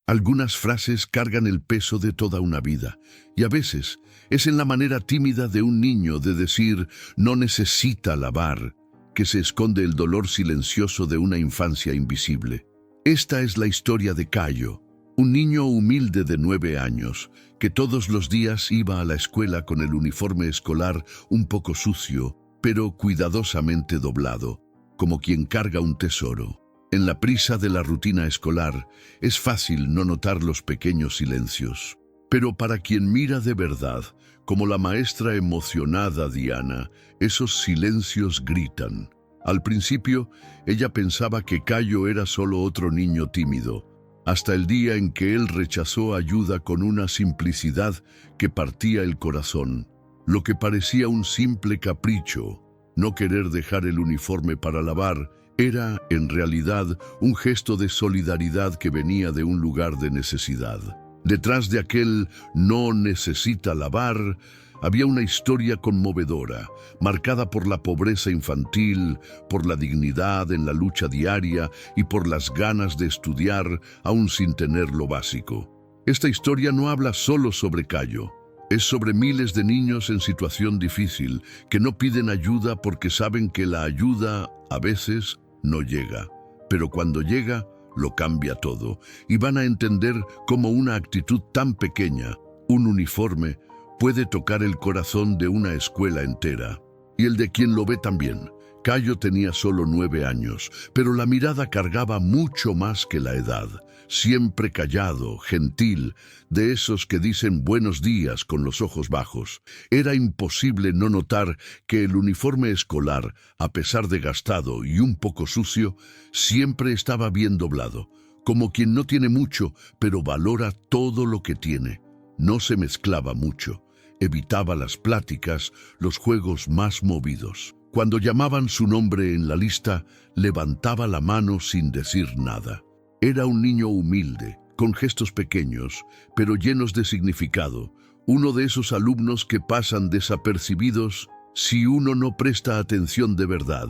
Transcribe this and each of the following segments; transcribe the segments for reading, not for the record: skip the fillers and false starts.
Algunas frases cargan el peso de toda una vida, y a veces es en la manera tímida de un niño de decir «no necesita lavar» que se esconde el dolor silencioso de una infancia invisible. Esta es la historia de Cayo, un niño humilde de 9 años, que todos los días iba a la escuela con el uniforme escolar un poco sucio, pero cuidadosamente doblado, como quien carga un tesoro. En la prisa de la rutina escolar, es fácil no notar los pequeños silencios. Pero para quien mira de verdad, como la maestra emocionada Diana, esos silencios gritan. Al principio, ella pensaba que Cayo era solo otro niño tímido, hasta el día en que él rechazó ayuda con una simplicidad que partía el corazón. Lo que parecía un simple capricho, no querer dejar el uniforme para lavar, era, en realidad, un gesto de solidaridad que venía de un lugar de necesidad. Detrás de aquel «no necesita lavar» había una historia conmovedora, marcada por la pobreza infantil, por la dignidad en la lucha diaria y por las ganas de estudiar aún sin tener lo básico. Esta historia no habla solo sobre Cayo. Es sobre miles de niños en situación difícil que no piden ayuda porque saben que la ayuda, a veces, no llega. Pero cuando llega, lo cambia todo, y van a entender cómo una actitud tan pequeña, un uniforme, puede tocar el corazón de una escuela entera. Y el de quien lo ve también. Cayo tenía solo 9 años, pero la mirada cargaba mucho más que la edad. Siempre callado, gentil, de esos que dicen buenos días con los ojos bajos. Era imposible no notar que el uniforme escolar, a pesar de gastado y un poco sucio, siempre estaba bien doblado, como quien no tiene mucho, pero valora todo lo que tiene. No se mezclaba mucho, evitaba las pláticas, los juegos más movidos. Cuando llamaban su nombre en la lista, levantaba la mano sin decir nada. Era un niño humilde, con gestos pequeños, pero llenos de significado. Uno de esos alumnos que pasan desapercibidos si uno no presta atención de verdad.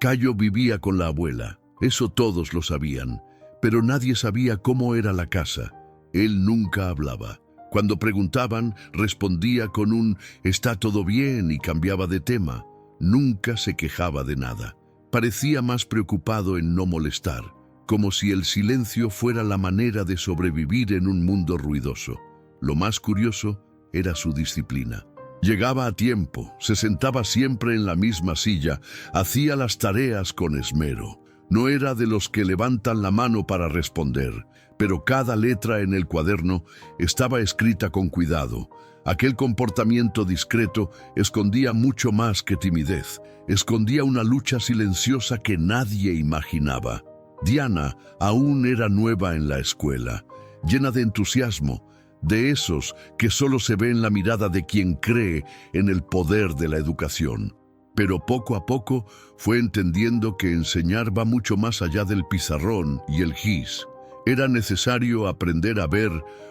Cayo vivía con la abuela, eso todos lo sabían, pero nadie sabía cómo era la casa. Él nunca hablaba. Cuando preguntaban, respondía con un «está todo bien» y cambiaba de tema. Nunca se quejaba de nada. Parecía más preocupado en no molestar, como si el silencio fuera la manera de sobrevivir en un mundo ruidoso. Lo más curioso era su disciplina. Llegaba a tiempo, se sentaba siempre en la misma silla, hacía las tareas con esmero. No era de los que levantan la mano para responder, pero cada letra en el cuaderno estaba escrita con cuidado. Aquel comportamiento discreto escondía mucho más que timidez, escondía una lucha silenciosa que nadie imaginaba. Diana aún era nueva en la escuela, llena de entusiasmo, de esos que solo se ve en la mirada de quien cree en el poder de la educación. Pero poco a poco fue entendiendo que enseñar va mucho más allá del pizarrón y el gis. Era necesario aprender a ver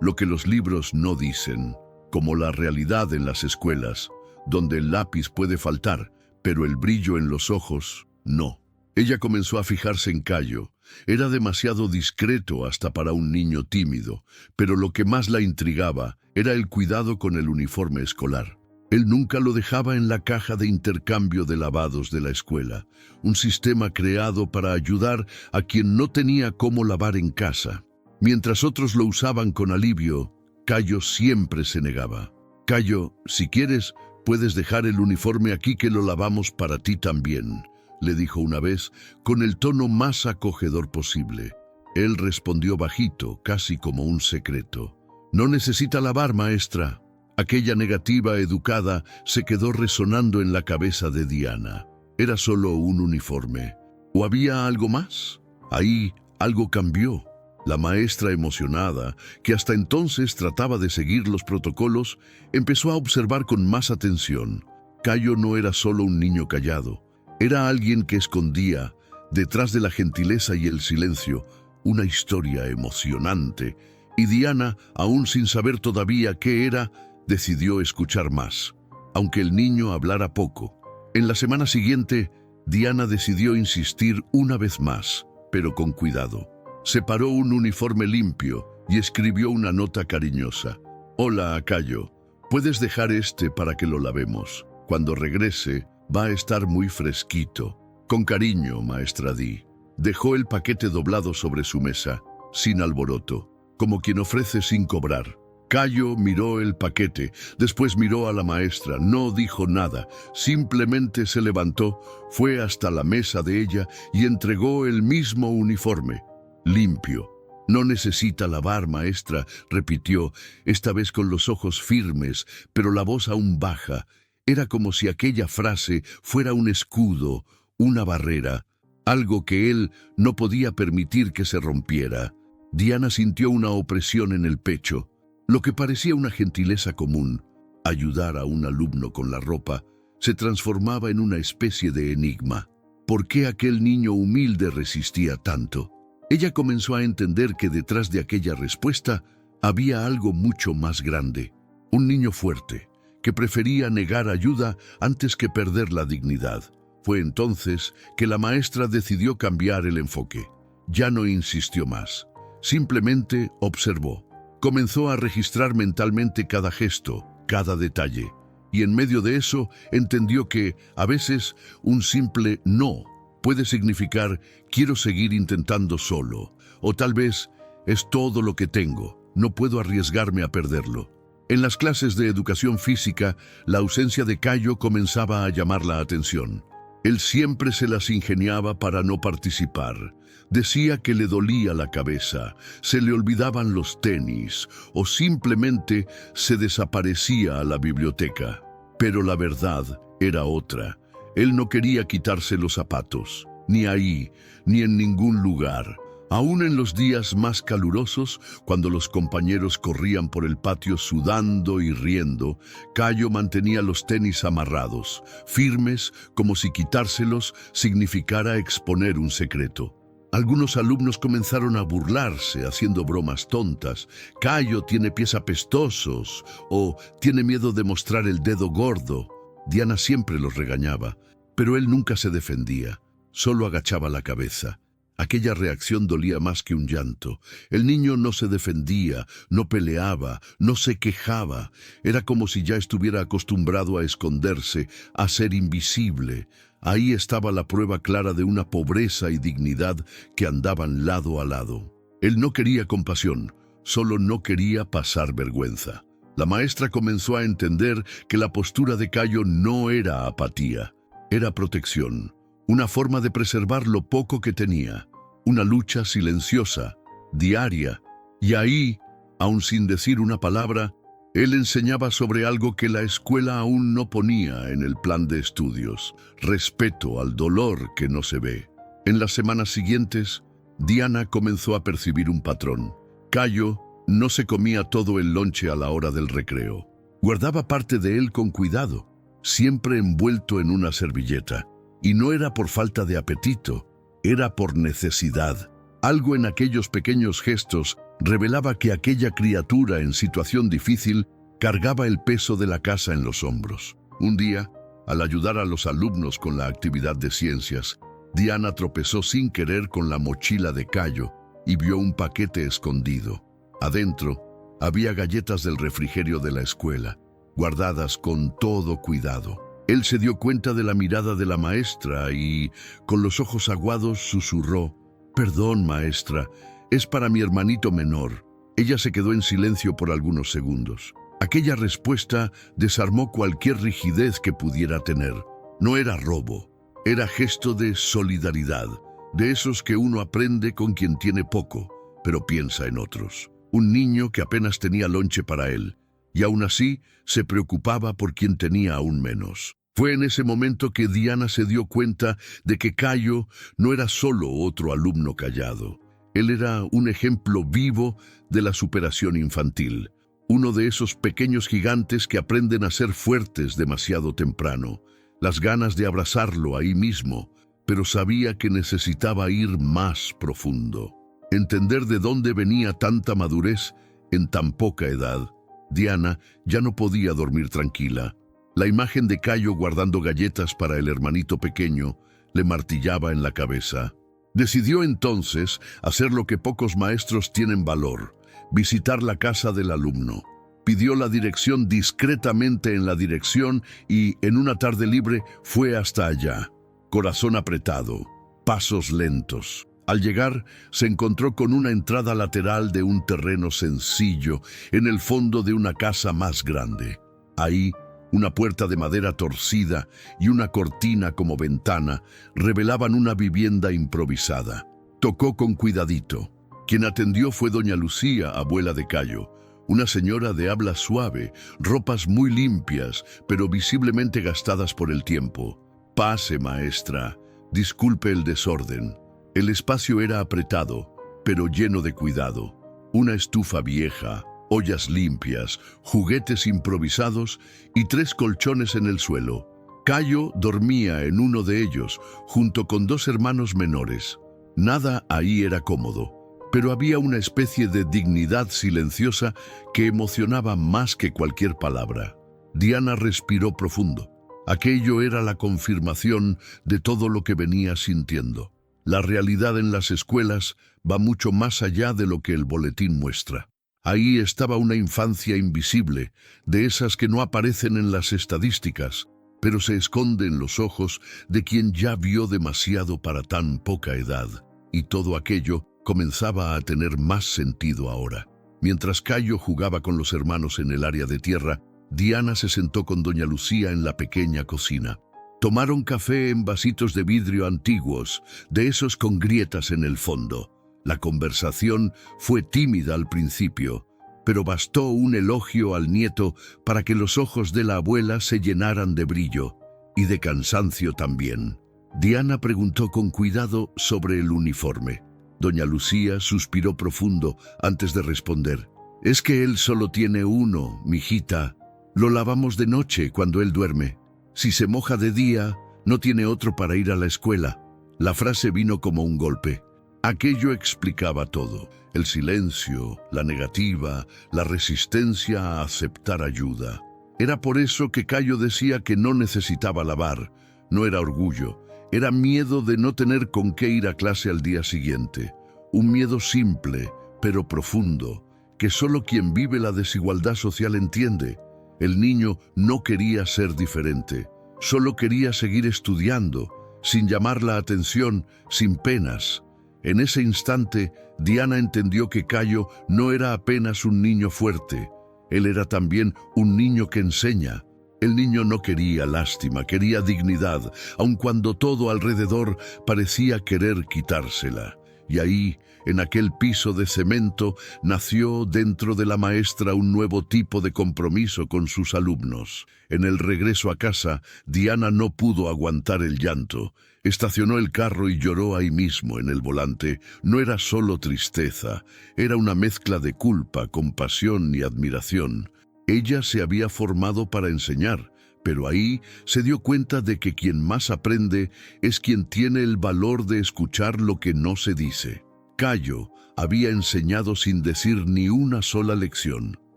lo que los libros no dicen, como la realidad en las escuelas, donde el lápiz puede faltar, pero el brillo en los ojos no. Ella comenzó a fijarse en Cayo. Era demasiado discreto hasta para un niño tímido, pero lo que más la intrigaba era el cuidado con el uniforme escolar. Él nunca lo dejaba en la caja de intercambio de lavados de la escuela, un sistema creado para ayudar a quien no tenía cómo lavar en casa. Mientras otros lo usaban con alivio, Cayo siempre se negaba. «Cayo, si quieres, puedes dejar el uniforme aquí que lo lavamos para ti también», le dijo una vez, con el tono más acogedor posible. Él respondió bajito, casi como un secreto. «No necesita lavar, maestra». Aquella negativa educada se quedó resonando en la cabeza de Diana. Era solo un uniforme. ¿O había algo más? Ahí algo cambió. La maestra emocionada, que hasta entonces trataba de seguir los protocolos, empezó a observar con más atención. Cayo no era solo un niño callado. Era alguien que escondía, detrás de la gentileza y el silencio, una historia emocionante. Y Diana, aún sin saber todavía qué era, decidió escuchar más, aunque el niño hablara poco. En la semana siguiente, Diana decidió insistir una vez más, pero con cuidado. Separó un uniforme limpio, y escribió una nota cariñosa. «Hola, Cayo. Puedes dejar este para que lo lavemos. Cuando regrese, va a estar muy fresquito. Con cariño, maestra Di». Dejó el paquete doblado sobre su mesa, sin alboroto, como quien ofrece sin cobrar. Cayo miró el paquete, después miró a la maestra, no dijo nada, simplemente se levantó, fue hasta la mesa de ella y entregó el mismo uniforme, limpio. «No necesita lavar, maestra», repitió, esta vez con los ojos firmes, pero la voz aún baja. Era como si aquella frase fuera un escudo, una barrera, algo que él no podía permitir que se rompiera. Diana sintió una opresión en el pecho. Lo que parecía una gentileza común, ayudar a un alumno con la ropa, se transformaba en una especie de enigma. ¿Por qué aquel niño humilde resistía tanto? Ella comenzó a entender que detrás de aquella respuesta había algo mucho más grande. Un niño fuerte, que prefería negar ayuda antes que perder la dignidad. Fue entonces que la maestra decidió cambiar el enfoque. Ya no insistió más. Simplemente observó. Comenzó a registrar mentalmente cada gesto, cada detalle. Y en medio de eso entendió que, a veces, un simple no puede significar «quiero seguir intentando solo», o tal vez «es todo lo que tengo, no puedo arriesgarme a perderlo». En las clases de educación física, la ausencia de Cayo comenzaba a llamar la atención. Él siempre se las ingeniaba para no participar. Decía que le dolía la cabeza, se le olvidaban los tenis o simplemente se desaparecía a la biblioteca. Pero la verdad era otra. Él no quería quitarse los zapatos, ni ahí, ni en ningún lugar. Aún en los días más calurosos, cuando los compañeros corrían por el patio sudando y riendo, Cayo mantenía los tenis amarrados, firmes como si quitárselos significara exponer un secreto. Algunos alumnos comenzaron a burlarse, haciendo bromas tontas. «Cayo tiene pies apestosos» o «tiene miedo de mostrar el dedo gordo». Diana siempre los regañaba, pero él nunca se defendía, solo agachaba la cabeza. Aquella reacción dolía más que un llanto. El niño no se defendía, no peleaba, no se quejaba. Era como si ya estuviera acostumbrado a esconderse, a ser invisible. Ahí estaba la prueba clara de una pobreza y dignidad que andaban lado a lado. Él no quería compasión, solo no quería pasar vergüenza. La maestra comenzó a entender que la postura de Cayo no era apatía, era protección. Una forma de preservar lo poco que tenía, una lucha silenciosa, diaria, y ahí, aun sin decir una palabra, él enseñaba sobre algo que la escuela aún no ponía en el plan de estudios: respeto al dolor que no se ve. En las semanas siguientes, Diana comenzó a percibir un patrón. Cayo no se comía todo el lonche a la hora del recreo. Guardaba parte de él con cuidado, siempre envuelto en una servilleta. Y no era por falta de apetito, era por necesidad. Algo en aquellos pequeños gestos revelaba que aquella criatura en situación difícil cargaba el peso de la casa en los hombros. Un día, al ayudar a los alumnos con la actividad de ciencias, Diana tropezó sin querer con la mochila de Cayo y vio un paquete escondido. Adentro había galletas del refrigerio de la escuela, guardadas con todo cuidado. Él se dio cuenta de la mirada de la maestra y, con los ojos aguados, susurró: «Perdón, maestra, es para mi hermanito menor». Ella se quedó en silencio por algunos segundos. Aquella respuesta desarmó cualquier rigidez que pudiera tener. No era robo, era gesto de solidaridad, de esos que uno aprende con quien tiene poco, pero piensa en otros. Un niño que apenas tenía lonche para él, y aún así se preocupaba por quien tenía aún menos. Fue en ese momento que Diana se dio cuenta de que Cayo no era solo otro alumno callado. Él era un ejemplo vivo de la superación infantil, uno de esos pequeños gigantes que aprenden a ser fuertes demasiado temprano. Las ganas de abrazarlo ahí mismo, pero sabía que necesitaba ir más profundo. Entender de dónde venía tanta madurez en tan poca edad. Diana ya no podía dormir tranquila. La imagen de Cayo guardando galletas para el hermanito pequeño le martillaba en la cabeza. Decidió entonces hacer lo que pocos maestros tienen valor: visitar la casa del alumno. Pidió la dirección discretamente en la dirección y, en una tarde libre, fue hasta allá. Corazón apretado, pasos lentos. Al llegar, se encontró con una entrada lateral de un terreno sencillo, en el fondo de una casa más grande. Ahí, una puerta de madera torcida y una cortina como ventana revelaban una vivienda improvisada. Tocó con cuidadito. Quien atendió fue doña Lucía, abuela de Cayo, una señora de habla suave, ropas muy limpias, pero visiblemente gastadas por el tiempo. «Pase, maestra. Disculpe el desorden». El espacio era apretado, pero lleno de cuidado. Una estufa vieja, ollas limpias, juguetes improvisados y 3 colchones en el suelo. Cayo dormía en uno de ellos, junto con 2 hermanos menores. Nada ahí era cómodo, pero había una especie de dignidad silenciosa que emocionaba más que cualquier palabra. Diana respiró profundo. Aquello era la confirmación de todo lo que venía sintiendo. La realidad en las escuelas va mucho más allá de lo que el boletín muestra. Ahí estaba una infancia invisible, de esas que no aparecen en las estadísticas, pero se esconde en los ojos de quien ya vio demasiado para tan poca edad. Y todo aquello comenzaba a tener más sentido ahora. Mientras Cayo jugaba con los hermanos en el área de tierra, Diana se sentó con doña Lucía en la pequeña cocina. Tomaron café en vasitos de vidrio antiguos, de esos con grietas en el fondo. La conversación fue tímida al principio, pero bastó un elogio al nieto para que los ojos de la abuela se llenaran de brillo, y de cansancio también. Diana preguntó con cuidado sobre el uniforme. Doña Lucía suspiró profundo antes de responder. «Es que él solo tiene uno, mijita. Lo lavamos de noche cuando él duerme. Si se moja de día, no tiene otro para ir a la escuela». La frase vino como un golpe. Aquello explicaba todo. El silencio, la negativa, la resistencia a aceptar ayuda. Era por eso que Cayo decía que no necesitaba lavar. No era orgullo, era miedo de no tener con qué ir a clase al día siguiente. Un miedo simple, pero profundo, que solo quien vive la desigualdad social entiende. El niño no quería ser diferente, solo quería seguir estudiando, sin llamar la atención, sin penas. En ese instante, Diana entendió que Cayo no era apenas un niño fuerte, él era también un niño que enseña. El niño no quería lástima, quería dignidad, aun cuando todo alrededor parecía querer quitársela. Y ahí, en aquel piso de cemento, nació dentro de la maestra un nuevo tipo de compromiso con sus alumnos. En el regreso a casa, Diana no pudo aguantar el llanto. Estacionó el carro y lloró ahí mismo en el volante. No era solo tristeza, era una mezcla de culpa, compasión y admiración. Ella se había formado para enseñar, pero ahí se dio cuenta de que quien más aprende es quien tiene el valor de escuchar lo que no se dice. Cayo había enseñado sin decir ni una sola lección.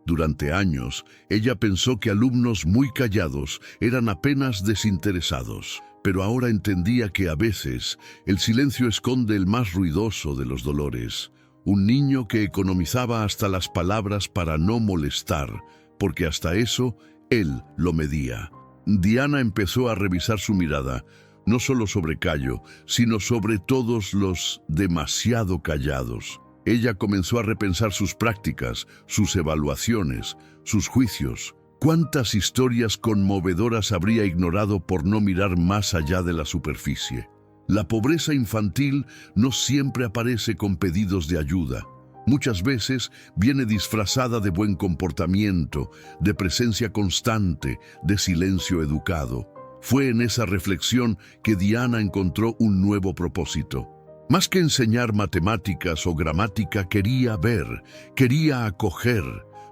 Durante años, ella pensó que alumnos muy callados eran apenas desinteresados, pero ahora entendía que a veces el silencio esconde el más ruidoso de los dolores. Un niño que economizaba hasta las palabras para no molestar, porque hasta eso él lo medía. Diana empezó a revisar su mirada, no solo sobre Cayo, sino sobre todos los demasiado callados. Ella comenzó a repensar sus prácticas, sus evaluaciones, sus juicios. ¿Cuántas historias conmovedoras habría ignorado por no mirar más allá de la superficie? La pobreza infantil no siempre aparece con pedidos de ayuda. Muchas veces viene disfrazada de buen comportamiento, de presencia constante, de silencio educado. Fue en esa reflexión que Diana encontró un nuevo propósito. Más que enseñar matemáticas o gramática, quería ver, quería acoger,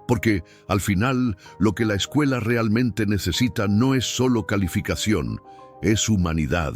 porque al final lo que la escuela realmente necesita no es solo calificación, es humanidad.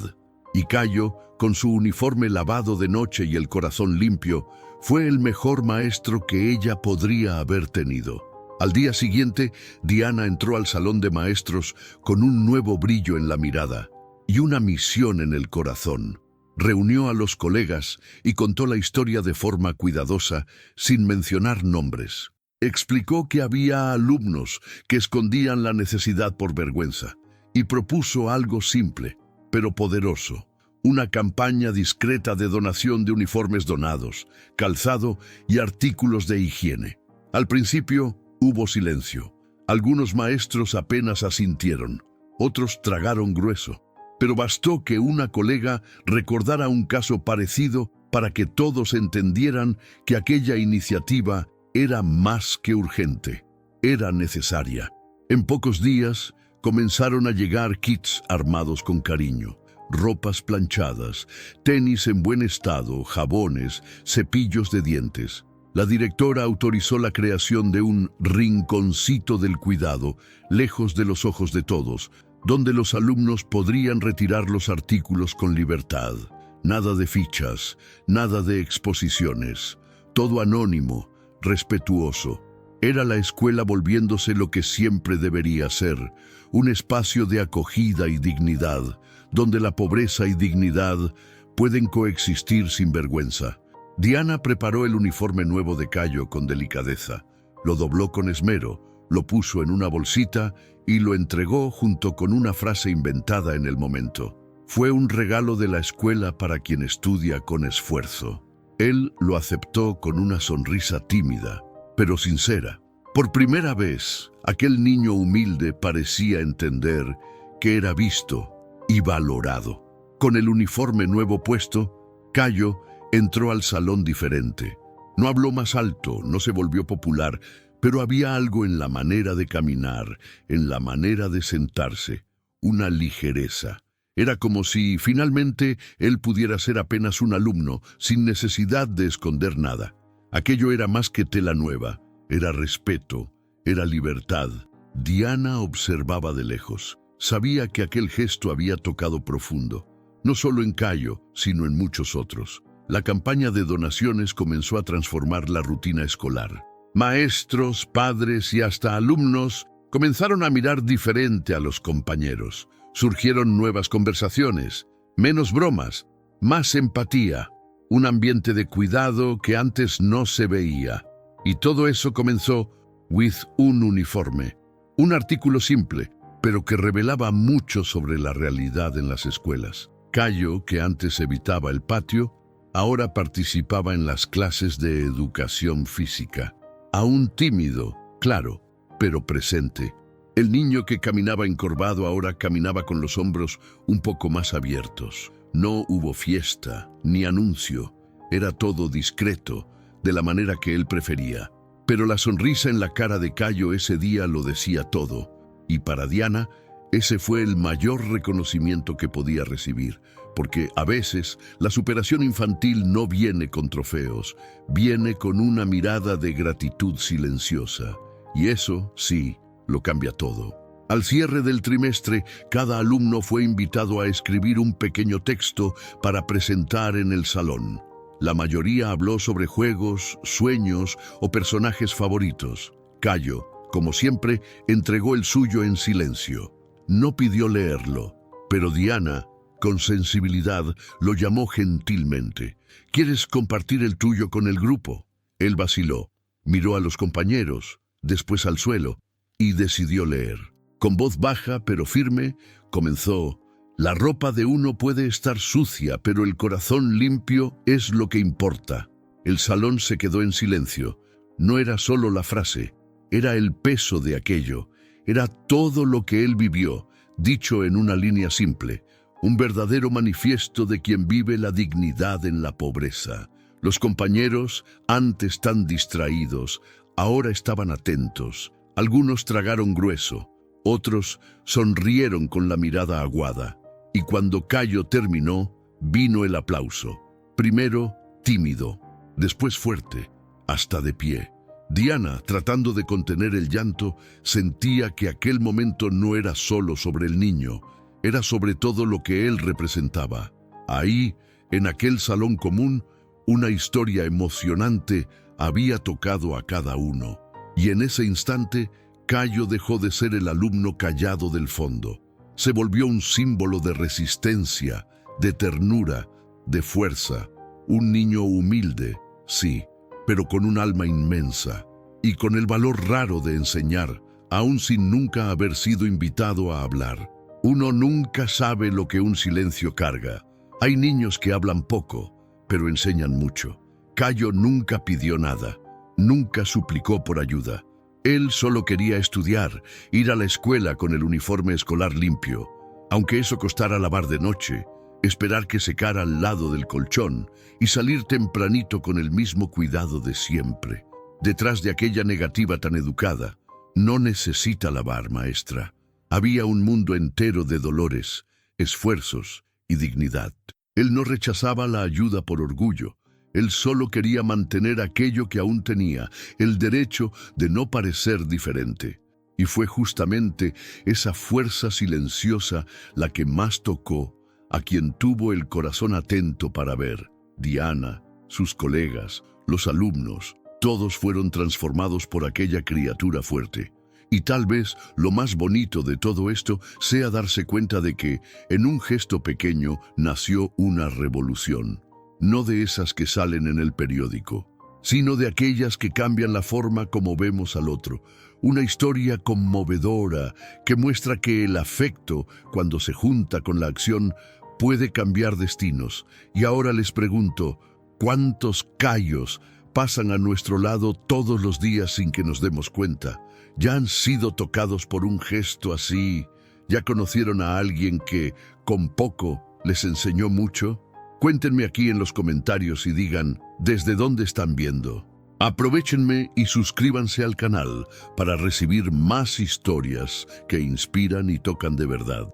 Y Cayo, con su uniforme lavado de noche y el corazón limpio, fue el mejor maestro que ella podría haber tenido. Al día siguiente, Diana entró al salón de maestros con un nuevo brillo en la mirada y una misión en el corazón. Reunió a los colegas y contó la historia de forma cuidadosa, sin mencionar nombres. Explicó que había alumnos que escondían la necesidad por vergüenza y propuso algo simple, pero poderoso: una campaña discreta de donación de uniformes donados, calzado y artículos de higiene. Al principio hubo silencio. Algunos maestros apenas asintieron, otros tragaron grueso, pero bastó que una colega recordara un caso parecido para que todos entendieran que aquella iniciativa era más que urgente, era necesaria. En pocos días comenzaron a llegar kits armados con cariño: ropas planchadas, tenis en buen estado, jabones, cepillos de dientes. La directora autorizó la creación de un rinconcito del cuidado, lejos de los ojos de todos, donde los alumnos podrían retirar los artículos con libertad. Nada de fichas, nada de exposiciones, todo anónimo, respetuoso. Era la escuela volviéndose lo que siempre debería ser: un espacio de acogida y dignidad, donde la pobreza y dignidad pueden coexistir sin vergüenza. Diana preparó el uniforme nuevo de Cayo con delicadeza, lo dobló con esmero, lo puso en una bolsita y lo entregó junto con una frase inventada en el momento. Fue un regalo de la escuela para quien estudia con esfuerzo. Él lo aceptó con una sonrisa tímida, pero sincera. Por primera vez, aquel niño humilde parecía entender que era visto y valorado. Con el uniforme nuevo puesto, Cayo entró al salón diferente. No habló más alto, no se volvió popular, pero había algo en la manera de caminar, en la manera de sentarse, una ligereza. Era como si, finalmente, él pudiera ser apenas un alumno, sin necesidad de esconder nada. Aquello era más que tela nueva, era respeto, era libertad. Diana observaba de lejos. Sabía que aquel gesto había tocado profundo, no solo en Cayo, sino en muchos otros. La campaña de donaciones comenzó a transformar la rutina escolar. Maestros, padres y hasta alumnos comenzaron a mirar diferente a los compañeros. Surgieron nuevas conversaciones, menos bromas, más empatía, un ambiente de cuidado que antes no se veía. Y todo eso comenzó with un uniforme, un artículo simple, pero que revelaba mucho sobre la realidad en las escuelas. Cayo, que antes evitaba el patio, ahora participaba en las clases de educación física. Aún tímido, claro, pero presente. El niño que caminaba encorvado ahora caminaba con los hombros un poco más abiertos. No hubo fiesta, ni anuncio. Era todo discreto, de la manera que él prefería. Pero la sonrisa en la cara de Cayo ese día lo decía todo. Y para Diana, ese fue el mayor reconocimiento que podía recibir, porque a veces la superación infantil no viene con trofeos, viene con una mirada de gratitud silenciosa. Y eso, sí, lo cambia todo. Al cierre del trimestre, cada alumno fue invitado a escribir un pequeño texto para presentar en el salón. La mayoría habló sobre juegos, sueños o personajes favoritos. Cayo, como siempre, entregó el suyo en silencio. No pidió leerlo, pero Diana, con sensibilidad, lo llamó gentilmente. ¿Quieres compartir el tuyo con el grupo? Él vaciló, miró a los compañeros, después al suelo, y decidió leer. Con voz baja pero firme, comenzó: la ropa de uno puede estar sucia, pero el corazón limpio es lo que importa. El salón se quedó en silencio. No era solo la frase, era el peso de aquello, era todo lo que él vivió, dicho en una línea simple, un verdadero manifiesto de quien vive la dignidad en la pobreza. Los compañeros, antes tan distraídos, ahora estaban atentos. Algunos tragaron grueso, otros sonrieron con la mirada aguada. Y cuando Cayo terminó, vino el aplauso. Primero tímido, después fuerte, hasta de pie. Diana, tratando de contener el llanto, sentía que aquel momento no era solo sobre el niño, era sobre todo lo que él representaba. Ahí, en aquel salón común, una historia emocionante había tocado a cada uno. Y en ese instante, Cayo dejó de ser el alumno callado del fondo. Se volvió un símbolo de resistencia, de ternura, de fuerza, un niño humilde, sí, pero con un alma inmensa y con el valor raro de enseñar, aun sin nunca haber sido invitado a hablar. Uno nunca sabe lo que un silencio carga. Hay niños que hablan poco, pero enseñan mucho. Cayo nunca pidió nada, nunca suplicó por ayuda. Él solo quería estudiar, ir a la escuela con el uniforme escolar limpio, aunque eso costara lavar de noche, esperar que secara al lado del colchón y salir tempranito con el mismo cuidado de siempre. Detrás de aquella negativa tan educada, no necesita lavar, maestra. Había un mundo entero de dolores, esfuerzos y dignidad. Él no rechazaba la ayuda por orgullo. Él solo quería mantener aquello que aún tenía, el derecho de no parecer diferente. Y fue justamente esa fuerza silenciosa la que más tocó a quien tuvo el corazón atento para ver. Diana, sus colegas, los alumnos, todos fueron transformados por aquella criatura fuerte. Y tal vez lo más bonito de todo esto sea darse cuenta de que, en un gesto pequeño, nació una revolución. No de esas que salen en el periódico, sino de aquellas que cambian la forma como vemos al otro. Una historia conmovedora que muestra que el afecto, cuando se junta con la acción, puede cambiar destinos. Y ahora les pregunto, ¿cuántos Cayos pasan a nuestro lado todos los días sin que nos demos cuenta? ¿Ya han sido tocados por un gesto así? ¿Ya conocieron a alguien que, con poco, les enseñó mucho? Cuéntenme aquí en los comentarios y digan desde dónde están viendo. Aprovéchenme y suscríbanse al canal para recibir más historias que inspiran y tocan de verdad.